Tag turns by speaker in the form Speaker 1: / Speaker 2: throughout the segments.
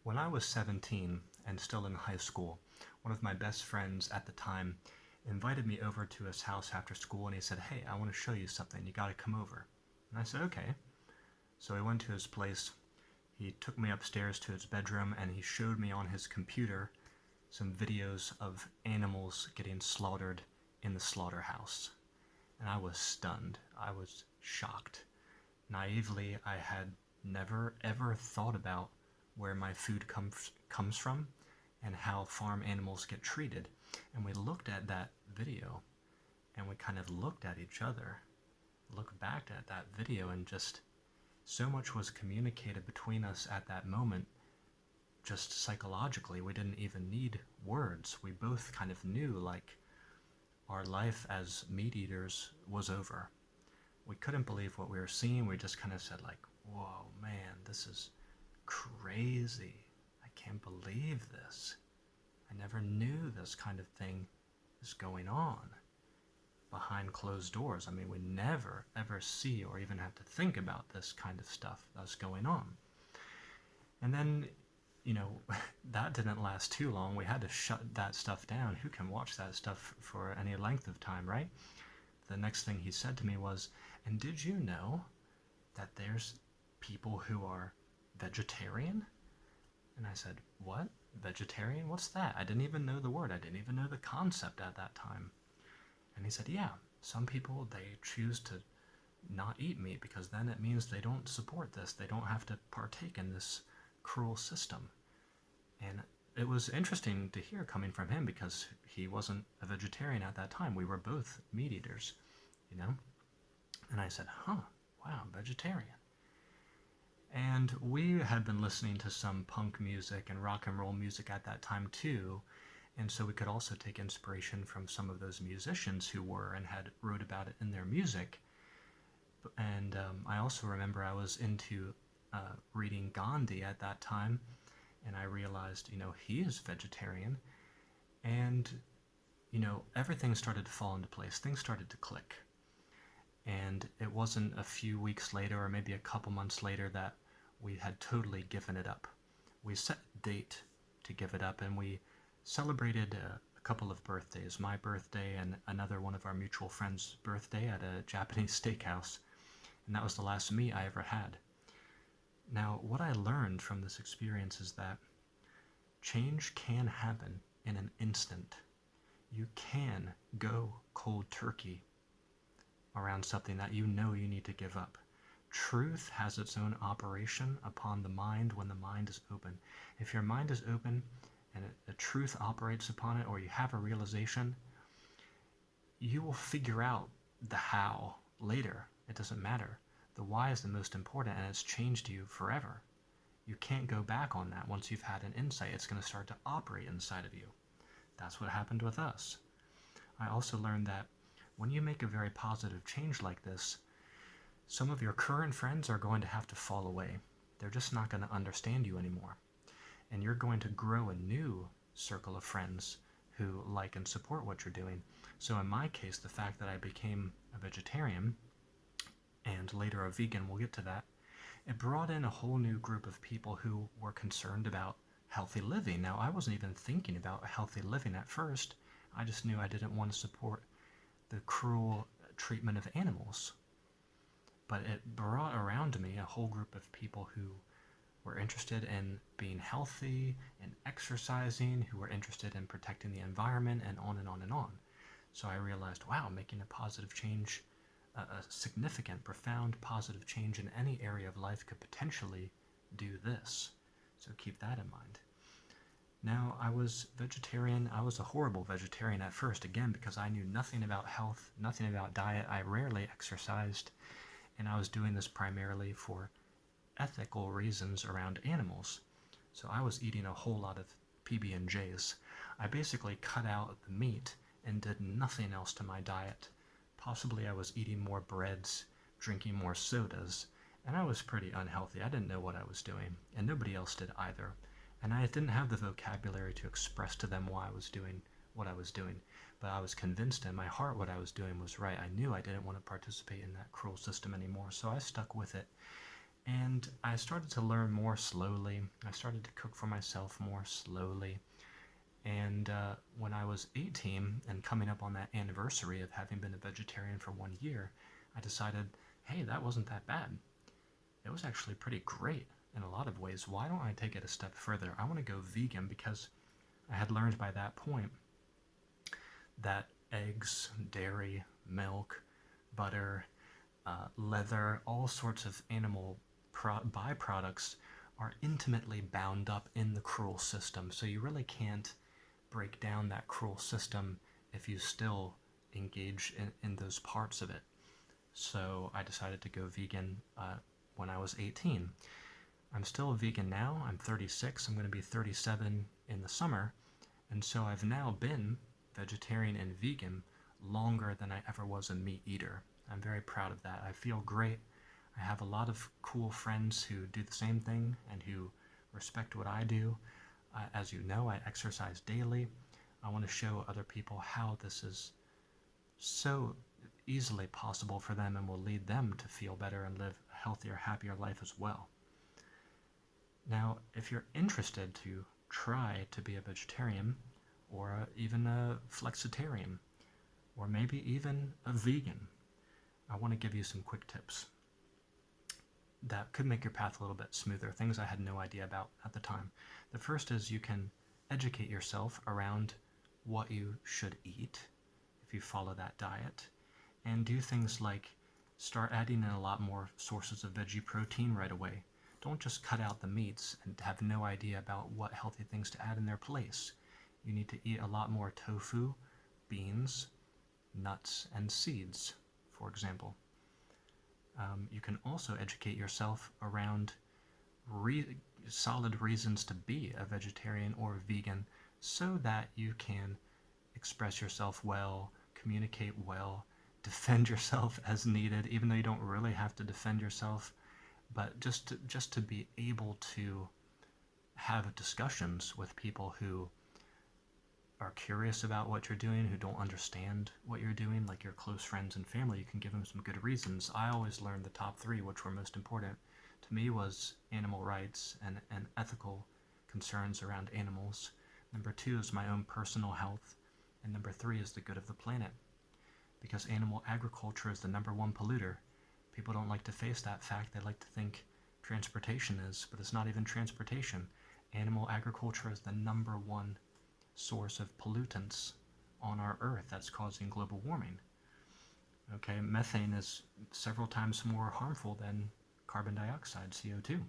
Speaker 1: When I was 17 and still in high school, one of my best friends at the time invited me over to his house after school and he said, "Hey, I want to show you something. You got to come over." And I said, "Okay." So I went to his place. He took me upstairs to his bedroom and he showed me on his computer some videos of animals getting slaughtered in the slaughterhouse. And I was stunned. I was shocked. Naively, I had never ever thought about where my food comes from and how farm animals get treated. And we looked at that video and we kind of looked at each other, looked back at that video, and just so much was communicated between us at that moment. Just psychologically, we didn't even need words. We both kind of knew, like, our life as meat eaters was over. We couldn't believe what we were seeing. We just kind of said, like, "Whoa, man, this is crazy. I can't believe this. I never knew this kind of thing is going on behind closed doors." I mean, we never ever see or even have to think about this kind of stuff that's going on. And then, that didn't last too long. We had to shut that stuff down. Who can watch that stuff for any length of time, right? The next thing he said to me was, "And did you know that there's people who are vegetarian?" And I said, "What? Vegetarian? What's that?" I didn't even know the word. I didn't even know the concept at that time. And he said, "Yeah, some people, they choose to not eat meat because then it means they don't support this. They don't have to partake in this cruel system." And it was interesting to hear coming from him because he wasn't a vegetarian at that time. We were both meat eaters, you know? And I said, wow, vegetarian. And we had been listening to some punk music and rock and roll music at that time too, and so we could also take inspiration from some of those musicians who were and had wrote about it in their music. And I also remember I was into reading Gandhi at that time, and I realized, he is vegetarian, and, everything started to fall into place. Things started to click. And it wasn't a few weeks later or maybe a couple months later that we had totally given it up. We set a date to give it up, and we celebrated a couple of birthdays, my birthday and another one of our mutual friends' birthday at a Japanese steakhouse, and that was the last meat I ever had. Now, what I learned from this experience is that change can happen in an instant. You can go cold turkey around something that you know you need to give up. Truth has its own operation upon the mind when the mind is open. If your mind is open and the truth operates upon it, or you have a realization, you will figure out the how later. It doesn't matter. The why is the most important, and it's changed you forever. You can't go back on that. Once you've had an insight, it's going to start to operate inside of you. That's what happened with us. I also learned that when you make a very positive change like this, some of your current friends are going to have to fall away. They're just not going to understand you anymore. And you're going to grow a new circle of friends who like and support what you're doing. So in my case, the fact that I became a vegetarian and later a vegan, we'll get to that, it brought in a whole new group of people who were concerned about healthy living. Now, I wasn't even thinking about healthy living at first. I just knew I didn't want to support the cruel treatment of animals. But it brought around me a whole group of people who were interested in being healthy and exercising, who were interested in protecting the environment, and on and on and on. So I realized, wow, making a positive change, a significant, profound positive change in any area of life could potentially do this. So keep that in mind. Now, I was vegetarian. I was a horrible vegetarian at first, again, because I knew nothing about health, nothing about diet. I rarely exercised, and I was doing this primarily for ethical reasons around animals. So I was eating a whole lot of PB&Js. I basically cut out the meat and did nothing else to my diet. Possibly I was eating more breads, drinking more sodas, and I was pretty unhealthy. I didn't know what I was doing, and nobody else did either. And I didn't have the vocabulary to express to them why I was doing what I was doing. But I was convinced in my heart what I was doing was right. I knew I didn't want to participate in that cruel system anymore, so I stuck with it. And I started to learn more slowly. I started to cook for myself more slowly. And when I was 18 and coming up on that anniversary of having been a vegetarian for 1 year, I decided, hey, that wasn't that bad. It was actually pretty great in a lot of ways. Why don't I take it a step further? I want to go vegan because I had learned by that point that eggs, dairy, milk, butter, leather, all sorts of animal byproducts are intimately bound up in the cruel system. So you really can't break down that cruel system if you still engage in those parts of it. So I decided to go vegan when I was 18. I'm still a vegan now. I'm 36. I'm going to be 37 in the summer. And so I've now been vegetarian and vegan longer than I ever was a meat eater. I'm very proud of that. I feel great. I have a lot of cool friends who do the same thing and who respect what I do. As you know, I exercise daily. I want to show other people how this is so easily possible for them and will lead them to feel better and live a healthier, happier life as well. Now, if you're interested to try to be a vegetarian, or even a flexitarian, or maybe even a vegan, I want to give you some quick tips that could make your path a little bit smoother, things I had no idea about at the time. The first is you can educate yourself around what you should eat if you follow that diet, and do things like start adding in a lot more sources of veggie protein right away. Don't just cut out the meats and have no idea about what healthy things to add in their place. You need to eat a lot more tofu, beans, nuts, and seeds, for example. You can also educate yourself around solid reasons to be a vegetarian or a vegan so that you can express yourself well, communicate well, defend yourself as needed, even though you don't really have to defend yourself, but just to be able to have discussions with people who are curious about what you're doing, who don't understand what you're doing, like your close friends and family. You can give them some good reasons. I always learned the top three, which were most important to me, was animal rights and ethical concerns around animals. Number two is my own personal health. And number three is the good of the planet. Because animal agriculture is the number one polluter. People don't like to face that fact. They like to think transportation is, but it's not even transportation. Animal agriculture is the number one source of pollutants on our earth that's causing global warming. Okay, methane is several times more harmful than carbon dioxide, CO2.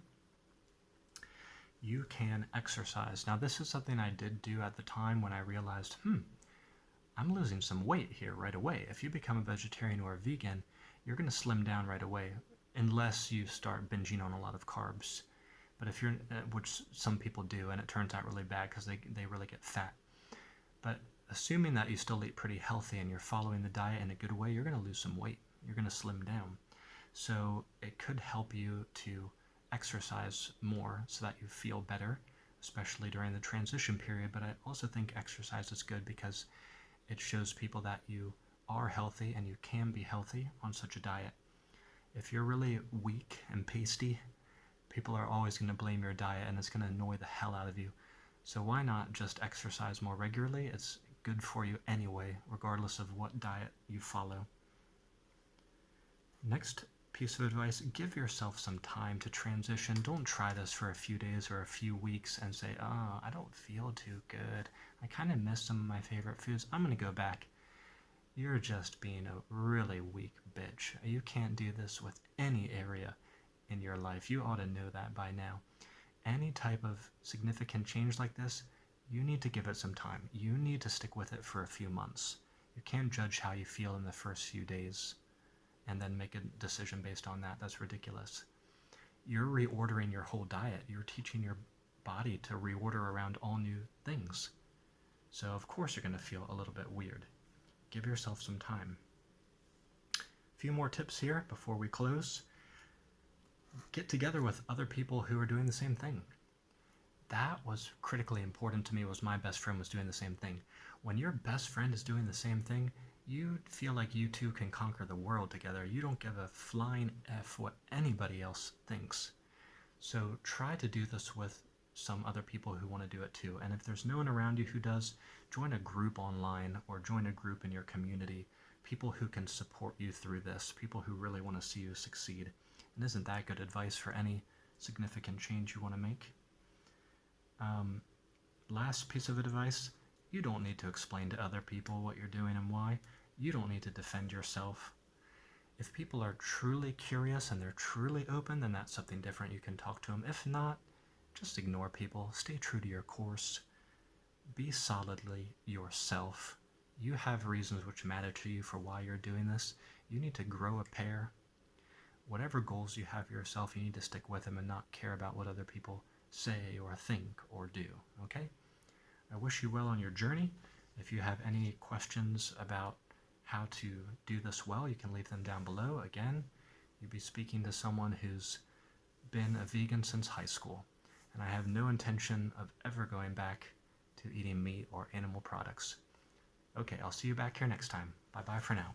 Speaker 1: You can exercise. Now, this is something I did do at the time when I realized, I'm losing some weight here right away. If you become a vegetarian or a vegan, you're going to slim down right away, unless you start binging on a lot of carbs. But if you're, which some people do, and it turns out really bad because they really get fat. But assuming that you still eat pretty healthy and you're following the diet in a good way, you're going to lose some weight. You're going to slim down. So it could help you to exercise more so that you feel better, especially during the transition period. But I also think exercise is good because it shows people that you are healthy and you can be healthy on such a diet. If you're really weak and pasty, people are always going to blame your diet and it's going to annoy the hell out of you. So why not just exercise more regularly? It's good for you anyway, regardless of what diet you follow. Next piece of advice, give yourself some time to transition. Don't try this for a few days or a few weeks and say, oh, I don't feel too good. I kind of miss some of my favorite foods. I'm going to go back. You're just being a really weak bitch. You can't do this with any area in your life. You ought to know that by now. Any type of significant change like this, you need to give it some time. You need to stick with it for a few months. You can't judge how you feel in the first few days and then make a decision based on that. That's ridiculous. You're reordering your whole diet. You're teaching your body to reorder around all new things. So of course you're going to feel a little bit weird. Give yourself some time. A few more tips here before we close. Get together with other people who are doing the same thing. That was critically important to me. Was my best friend was doing the same thing. When your best friend is doing the same thing, You feel like you two can conquer the world together. You don't give a flying F what anybody else thinks. So try to do this with some other people who want to do it too. And if there's no one around you who does, join a group online or join a group in your community. People who can support you through this, people who really want to see you succeed. And isn't that good advice for any significant change you want to make? Last piece of advice, you don't need to explain to other people what you're doing and why. You don't need to defend yourself. If people are truly curious and they're truly open, then that's something different. You can talk to them. If not, just ignore people. Stay true to your course. Be solidly yourself. You have reasons which matter to you for why you're doing this. You need to grow a pair. Whatever goals you have for yourself, you need to stick with them and not care about what other people say or think or do, okay? I wish you well on your journey. If you have any questions about how to do this well, you can leave them down below. Again, you'll be speaking to someone who's been a vegan since high school, and I have no intention of ever going back to eating meat or animal products. Okay, I'll see you back here next time. Bye-bye for now.